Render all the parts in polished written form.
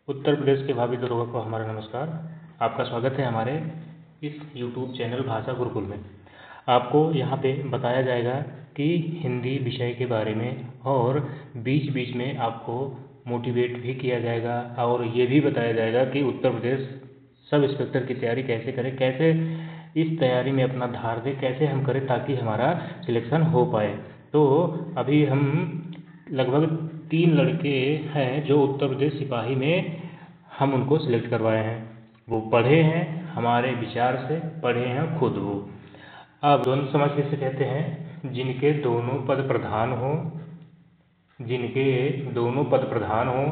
उत्तर प्रदेश के भावी दरोगा को हमारा नमस्कार। आपका स्वागत है हमारे इस YouTube चैनल भाषा गुरुकुल में। आपको यहाँ पे बताया जाएगा कि हिंदी विषय के बारे में और बीच बीच में आपको मोटिवेट भी किया जाएगा और ये भी बताया जाएगा कि उत्तर प्रदेश सब इंस्पेक्टर की तैयारी कैसे करें, कैसे इस तैयारी में अपना धार दें, कैसे हम करें ताकि हमारा सिलेक्शन हो पाए। तो अभी हम लगभग 3 लड़के हैं जो उत्तर प्रदेश सिपाही में हम उनको सिलेक्ट करवाए हैं। वो पढ़े हैं, हमारे विचार से पढ़े हैं खुद वो। अब द्वंद्व समास किसे कहते हैं? जिनके दोनों पद प्रधान हो, जिनके दोनों पद प्रधान हो,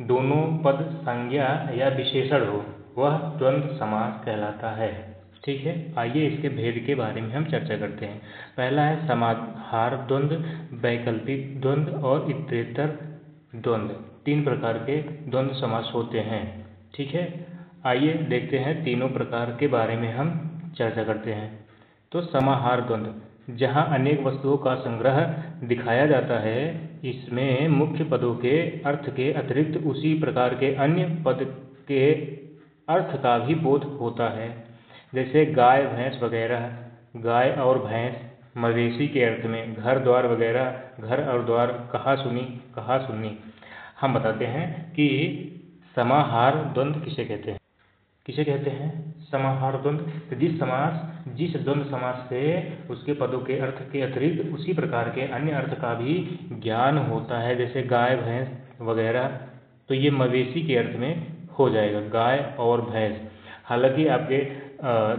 दोनों पद संज्ञा या विशेषण हो, वह द्वंद्व समास कहलाता है। ठीक है, आइए इसके भेद के बारे में हम चर्चा करते हैं। पहला है समाहार द्वंद्व, वैकल्पिक द्वंद्व और इतरेतर द्वंद्व। 3 प्रकार के द्वंद्व समास होते हैं। ठीक है, आइए देखते हैं तीनों प्रकार के बारे में हम चर्चा करते हैं। तो समाहार द्वंद्व, जहां अनेक वस्तुओं का संग्रह दिखाया जाता है, इसमें मुख्य पदों के अर्थ के अतिरिक्त उसी प्रकार के अन्य पद के अर्थ का भी बोध होता है। जैसे गाय भैंस वगैरह। गाय और भैंस मवेशी के अर्थ में, घर द्वार वगैरह, घर और द्वार, कहा सुनी, कहा सुननी। हम बताते हैं कि समाहार द्वंद्व किसे कहते हैं। किसे कहते हैं? समाहार द्वंद्व। तो जिस द्वंद्व समास से उसके पदों के अर्थ के अतिरिक्त उसी प्रकार के अन्य अर्थ का भी ज्ञान होता है, जैसे गाय भैंस वगैरह, तो ये मवेशी के अर्थ में हो जाएगा, गाय और भैंस। हालांकि आपके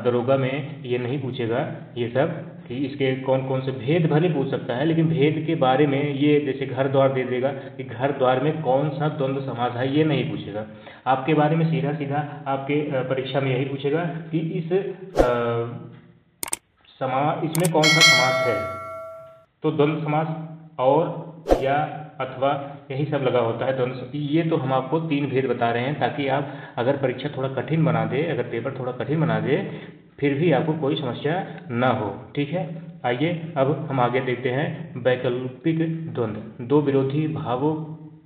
दरोगा में ये नहीं पूछेगा ये सब कि इसके कौन कौन से भेद भले पूछ सकता है, लेकिन भेद के बारे में ये जैसे घर द्वार दे देगा कि घर द्वार में कौन सा द्वंद्व समास है, ये नहीं पूछेगा। आपके बारे में सीधा सीधा आपके परीक्षा में यही पूछेगा कि इसमें कौन सा समास है। तो द्वंद्व समास और या अथवा यही सब लगा होता है द्वंद्व। ये तो हम आपको 3 भेद बता रहे हैं ताकि आप अगर परीक्षा थोड़ा कठिन बना दे, अगर पेपर थोड़ा कठिन बना दे, फिर भी आपको कोई समस्या ना हो। ठीक है, आइए अब हम आगे देखते हैं वैकल्पिक द्वंद्व। 2 विरोधी भावों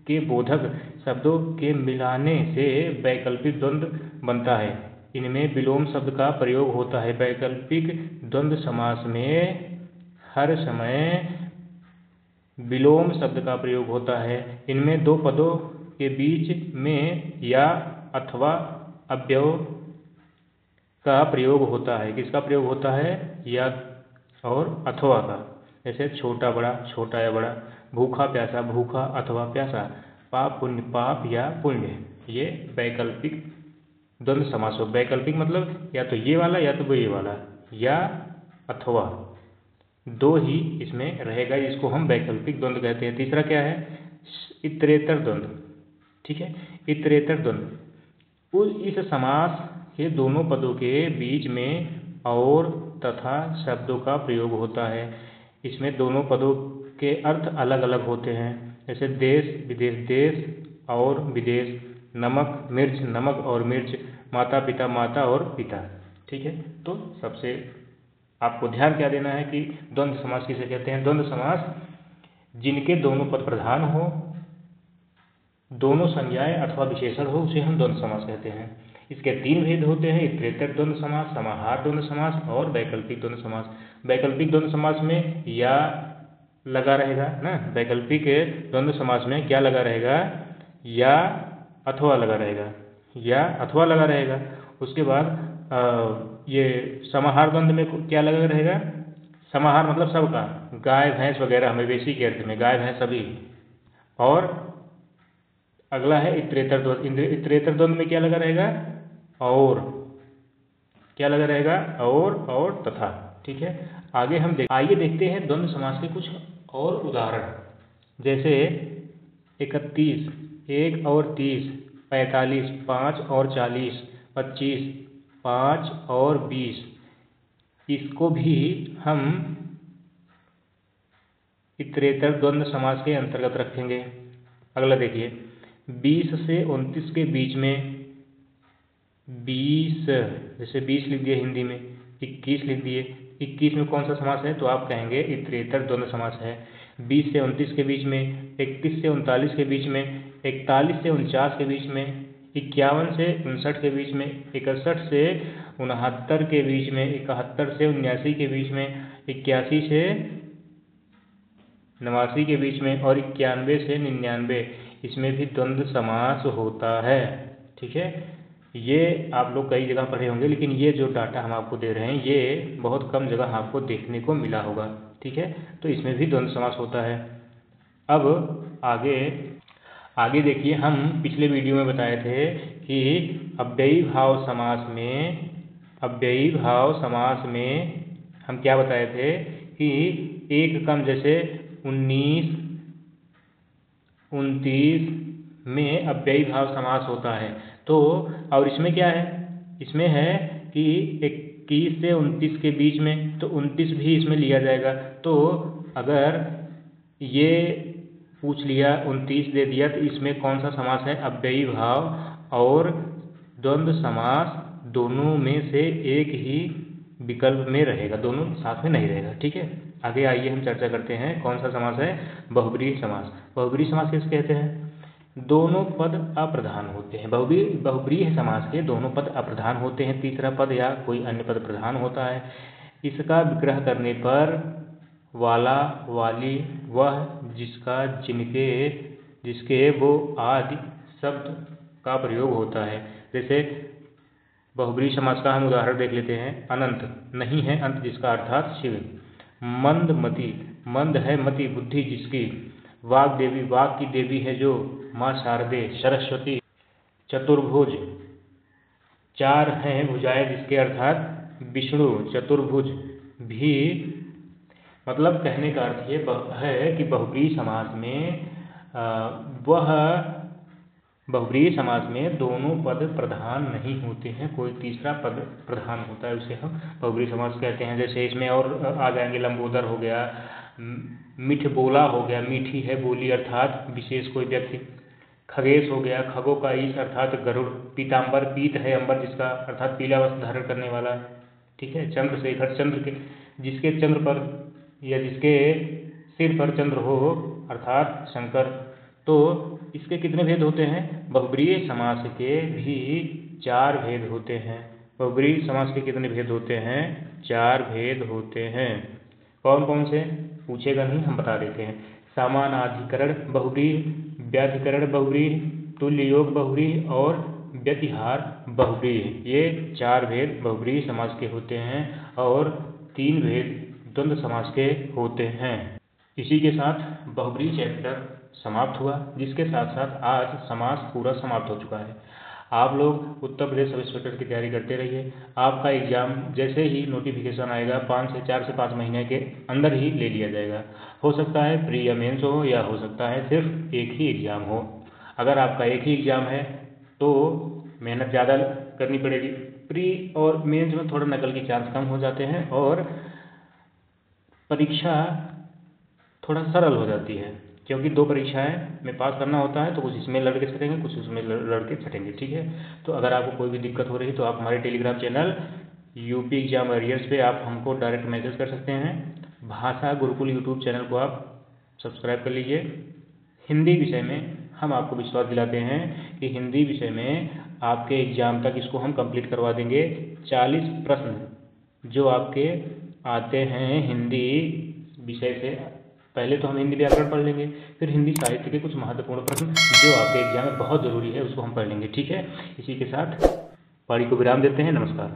के बोधक शब्दों के मिलाने से वैकल्पिक द्वंद्व बनता है। इनमें विलोम शब्द का प्रयोग होता है। वैकल्पिक द्वंद्व समास में हर समय विलोम शब्द का प्रयोग होता है। इनमें 2 पदों के बीच में या अथवा अव्यय का प्रयोग होता है। किसका प्रयोग होता है? या और अथवा का। जैसे छोटा बड़ा, छोटा या बड़ा, भूखा प्यासा, भूखा अथवा प्यासा, पाप पुण्य, पाप या पुण्य। ये वैकल्पिक द्वंद्व समास हो। वैकल्पिक मतलब या तो ये वाला या तो वो ये वाला, या अथवा 2 ही इसमें रहेगा, इसको हम वैकल्पिक द्वंद्व कहते हैं। तीसरा क्या है? इतरेतर द्वंद्व। ठीक है, इतरेतर द्वंद्व इस समास के दोनों पदों के बीच में और तथा शब्दों का प्रयोग होता है। इसमें दोनों पदों के अर्थ अलग अलग होते हैं। जैसे देश विदेश, देश और विदेश, नमक मिर्च, नमक और मिर्च, माता पिता, माता और पिता। ठीक है, तो सबसे आपको ध्यान क्या देना है कि द्वंद्व समास किसे कहते हैं? द्वंद्व समास जिनके दोनों पद प्रधान हो, दोनों संज्ञाएं अथवा विशेषण हो, उसे हम द्वंद्व समास कहते हैं। इसके 3 भेद होते हैं: इतरेतर द्वंद्व समास, समाहार द्वंद्व समास और वैकल्पिक द्वंद्व समास। वैकल्पिक द्वंद्व समास में या लगा रहेगा ना, वैकल्पिक द्वंद्व समास में क्या लगा रहेगा? या अथवा लगा रहेगा, या अथवा लगा रहेगा। उसके बाद ये समाहार द्वंद्व में क्या लगा रहेगा? समाहार मतलब सबका, गाय भैंस वगैरह, मवेशी के अर्थ में, गाय भैंस सभी। और अगला है इतरेतर द्वंद्व। इतरेतर द्वंद्व में क्या लगा रहेगा? और क्या लगा रहेगा? और तथा। ठीक है, आगे हम आइए देखते हैं द्वंद्व समास के कुछ और उदाहरण। जैसे 31, 1 और 30, 45, 5 और 40, 25, 5 और 20। इसको भी हम इतरेतर द्वंद्व समास के अंतर्गत रखेंगे। अगला देखिए, 20 से 29 के बीच में 20, जैसे 20 लिख दिए हिंदी में, 21 लिख दिए। 21 में कौन सा समास है? तो आप कहेंगे इतरेतर द्वंद्व समास है। 20 से 29 के बीच में, 31 से 39 के बीच में, 41 से 49 के बीच में, 51 से 59 के बीच में, 61 से 69 के बीच में, 71 से 79 के बीच में, 81 से 89 के बीच में और 91 से 99 इसमें भी द्वंद्व समास होता है। ठीक है, ये आप लोग कई जगह पढ़े होंगे, लेकिन ये जो डाटा हम आपको दे रहे हैं ये बहुत कम जगह आपको देखने को मिला होगा। ठीक है, तो इसमें भी द्वंद्व समास होता है। अब आगे देखिए, हम पिछले वीडियो में बताए थे कि अव्ययी भाव समास में हम क्या बताए थे कि एक कम जैसे 19, 29 में अव्ययी भाव समास होता है। तो और इसमें क्या है, इसमें है कि 21 से 29 के बीच में, तो 29 भी इसमें लिया जाएगा। तो अगर ये पूछ लिया 29 दे दिया तो इसमें कौन सा समास है, अव्ययी भाव और द्वंद्व समास दोनों में से एक ही विकल्प में रहेगा, दोनों साथ में नहीं रहेगा। ठीक है, आगे आइए हम चर्चा करते हैं कौन सा समास है, बहुब्रीहि समास। बहुब्रीहि समास किसे कहते हैं, दोनों पद अप्रधान होते हैं। बहुब्रीहि समास के दोनों पद अप्रधान होते हैं, तीसरा पद या कोई अन्य पद प्रधान होता है। इसका विग्रह करने पर वाला, वाली, वह, जिसका, जिसके, वो आदि शब्द का प्रयोग होता है। जैसे बहुब्रीहि समास का हम उदाहरण देख लेते हैं। अनंत, नहीं है अंत जिसका, अर्थात शिव। मंदमति, मंद है मति बुद्धि जिसकी। वाग्देवी, वाग की देवी है जो, माँ शारदे, सरस्वती। चतुर्भुज, चार हैं भुजाएं जिसके, अर्थात विष्णु। चतुर्भुज भी, मतलब कहने का अर्थ ये है कि बहुब्रीहि समास में दोनों पद प्रधान नहीं होते हैं, कोई तीसरा पद प्रधान होता है, उसे हम बहुब्रीहि समास कहते हैं। जैसे इसमें और आ जाएंगे, लंबोदर हो गया, मिठ बोला हो गया, मीठी है बोली अर्थात विशेष कोई व्यक्ति। खगेश हो गया, खगों का ईश अर्थात गरुड़। पीताम्बर, पीत है अंबर जिसका, अर्थात पीला वस्त्र धारण करने वाला। ठीक है, चंद्रशेखर, चंद्र के, जिसके चंद्र पर या जिसके सिर पर चंद्र हो, अर्थात शंकर। तो इसके कितने भेद होते हैं, बहुब्रीहि समास के भी 4 भेद होते हैं। बहुब्रीहि समास के कितने भेद होते हैं, 4 भेद होते हैं। कौन कौन से पूछेगा नहीं, हम बता देते हैं। समानाधिकरण बहुब्रीहि, व्याधिकरण बहुब्रीहि, तुल्य योग बहुब्रीहि और व्यतिहार बहुब्रीहि, ये 4 भेद बहुब्रीहि समास के होते हैं और 3 भेद द्वंद्व समास के होते हैं। इसी के साथ बहुब्रीहि चैप्टर समाप्त हुआ, जिसके साथ साथ आज समास पूरा समाप्त हो चुका है। आप लोग उत्तर प्रदेश सब इंस्पेक्टर की तैयारी करते रहिए। आपका एग्जाम जैसे ही नोटिफिकेशन आएगा 4 से 5 महीने के अंदर ही ले लिया जाएगा। हो सकता है प्री या मेंस हो, या हो सकता है सिर्फ एक ही एग्जाम हो। अगर आपका एक ही एग्जाम है तो मेहनत ज़्यादा करनी पड़ेगी। प्री और मेंस में थोड़ा नकल के चांस कम हो जाते हैं और परीक्षा थोड़ा सरल हो जाती है, क्योंकि 2 परीक्षाएं में पास करना होता है, तो कुछ इसमें लड़के छटेंगे, कुछ उसमें लड़के छटेंगे। ठीक है, तो अगर आपको कोई भी दिक्कत हो रही तो आप हमारे Telegram channel UP exam warriors पे आप हमको डायरेक्ट मैसेज कर सकते हैं। भाषा गुरुकुल यूट्यूब चैनल को आप सब्सक्राइब कर लीजिए। हिंदी विषय में हम आपको विश्वास दिलाते हैं कि हिंदी विषय में आपके एग्जाम तक इसको हम कंप्लीट करवा देंगे। 40 प्रश्न जो आपके आते हैं हिंदी विषय से, पहले तो हम हिंदी व्याकरण पढ़ लेंगे, फिर हिंदी साहित्य के कुछ महत्वपूर्ण प्रश्न जो आपके एग्जाम में बहुत ज़रूरी है उसको हम पढ़ लेंगे। ठीक है, इसी के साथ पारी को विराम देते हैं। नमस्कार।